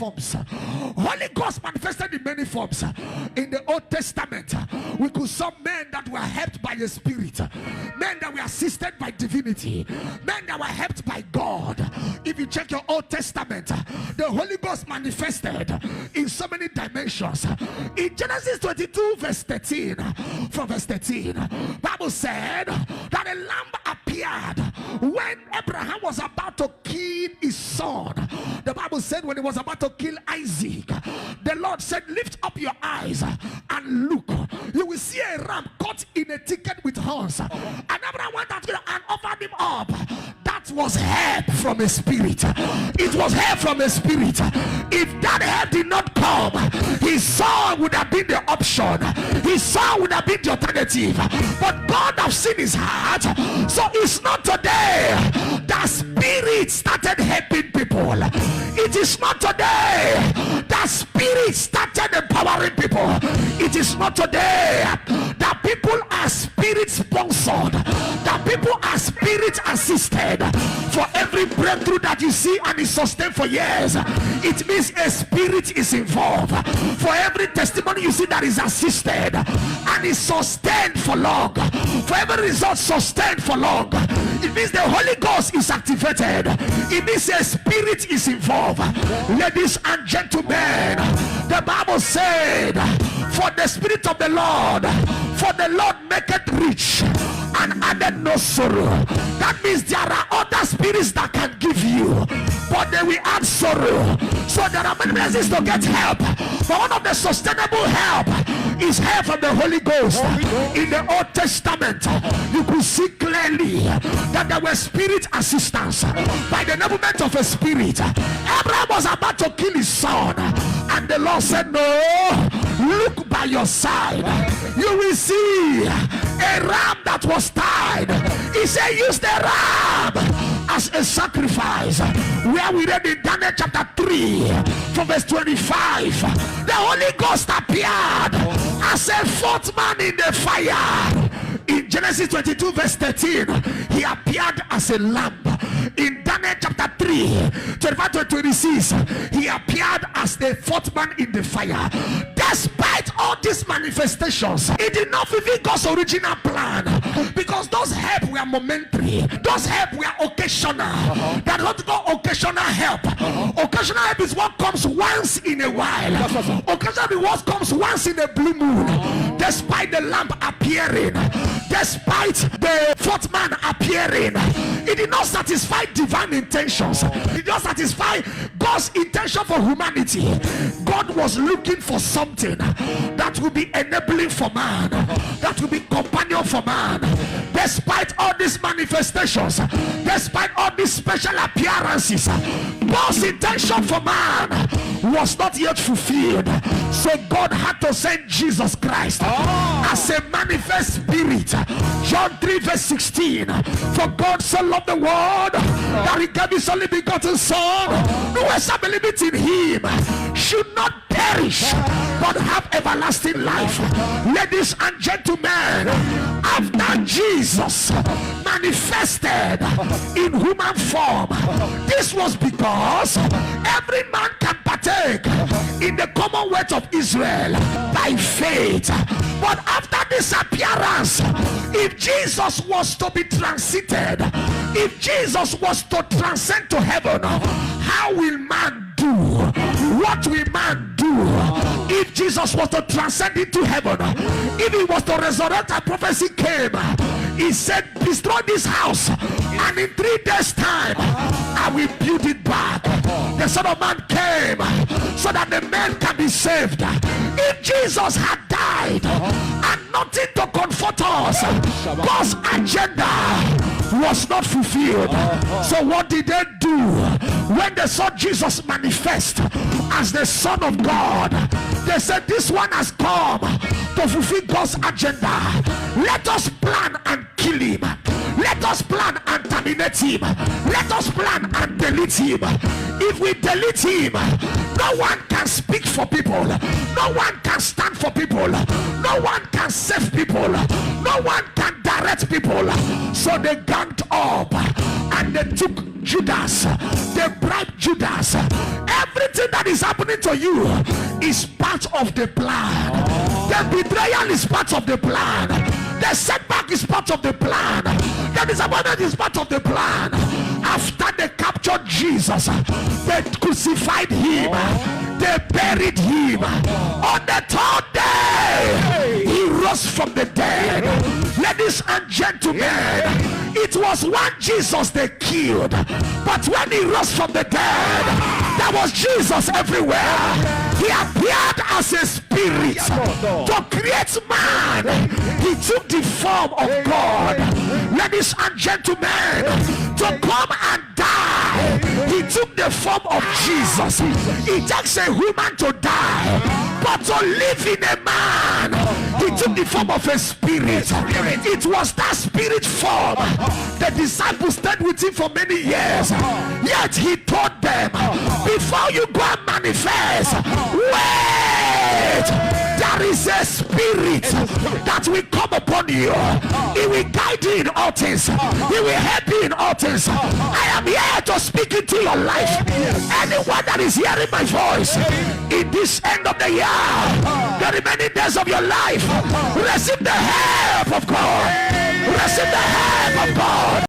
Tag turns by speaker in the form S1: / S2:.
S1: forms. Holy Ghost manifested in many forms. In the Old Testament, we could see men that were helped by the Spirit, men that were assisted by divinity, men that were helped by God. If you check your Old Testament, the Holy Ghost manifested in so many dimensions. In Genesis 22 verse 13, from verse 13, Bible said that a lamb appeared when Abraham was about to kill his son. The Bible said when he was about to kill Isaac, the Lord said, lift up your eyes and look. You will see a ram caught in a thicket with horns. And Abraham went out and offered him up. That was help from a spirit. It was help from a spirit. If that help did not come, his son would have been the option. His son would have been the alternative. But God has seen his heart. So it's not today that spirit started helping people. It is not today that spirit started empowering people. It is not today that people are spirit sponsored, that people are spirit assisted. For every breakthrough that you see and is sustained for years, it means a spirit is involved. For every testimony you see that is assisted and is sustained for long, for every result sustained for long, it means the Holy Ghost is activated. It means a spirit is involved. Ladies and gentlemen, the Bible said, for the Spirit of the Lord, for the Lord maketh rich and added no sorrow. That means there are other spirits that can give you, but they will add sorrow. So there are many places to get help, but one of the sustainable help is help from the Holy Ghost. In the Old Testament, you could see clearly that there were spirit assistance by the enablement of a spirit. Abraham was about to kill his son, and the Lord said, no, look by your side, you will see a ram that was tied. He said, use the ram as a sacrifice. Where we read in Daniel chapter 3 from verse 25, the Holy Ghost appeared as a fourth man in the fire. In Genesis 22 verse 13, he appeared as a lamb. In Daniel chapter 3 25 to 26, he appeared as the fourth man in the fire. Despite all these manifestations, it did not fulfill God's original plan, because those help were momentary, those help were occasional. That not go occasional help. Occasional help is what comes once in a while. Occasional what comes once in a blue moon. Despite the lamp appearing, despite the fourth man appearing, it did not satisfy divine intentions. It did not satisfy God's intention for humanity. God was looking for something that will be enabling for man, that will be companion for man. Despite all these manifestations, despite all these special appearances, God's intention for man was not yet fulfilled. So God had to send Jesus Christ as a manifest spirit. John 3 verse 16, for God so loved the world that he gave his only begotten son, whoever believes in him should not perish but have everlasting life. Ladies and gentlemen, after Jesus manifested in human form, this was because every man can partake in the commonwealth of Israel by faith. But after this appearance, if Jesus was to be transited, if Jesus was to transcend to heaven, how will man do? What will man do if Jesus was to transcend into heaven? If he was to resurrect, a prophecy came. He said, destroy this house, and in 3 days time I will build it back. The Son of Man came so that the man can be saved. If Jesus had died and nothing to comfort us, God's agenda was not fulfilled. So what did they do when they saw Jesus manifest as the Son of God? They said, this one has come to fulfill God's agenda. Let us plan and kill him. Let us plan and terminate him. Let us plan and delete him. If we delete him, no one can speak for people, no one can stand for people, no one can save people, no one can direct people. So they ganged up and they took Judas, they they bribed Judas. Everything that is happening to you is part of the plan. The betrayal is part of the plan. The setback is part of the plan. The disappointment is part of the plan. After they captured Jesus, they crucified him, they buried him. On the third day, he rose from the dead. Ladies and gentlemen, it was one Jesus they killed, but when he rose from the dead, there was Jesus everywhere. He appeared as a spirit to create man. He took the form of God. Ladies and gentlemen, to come and die, he took the form of Jesus. It takes a human to die, but to live in a man, he took the form of a spirit. It was that spirit form. The disciples stayed with him for many years, yet he told them, before you go and manifest, wait, there is a spirit that will come upon you. He will guide you in all things. He will help you in all things. I am here to speak into your life. Anyone that is hearing my voice in this end of the year, the remaining days of your life, receive the help of God. Receive the help of God.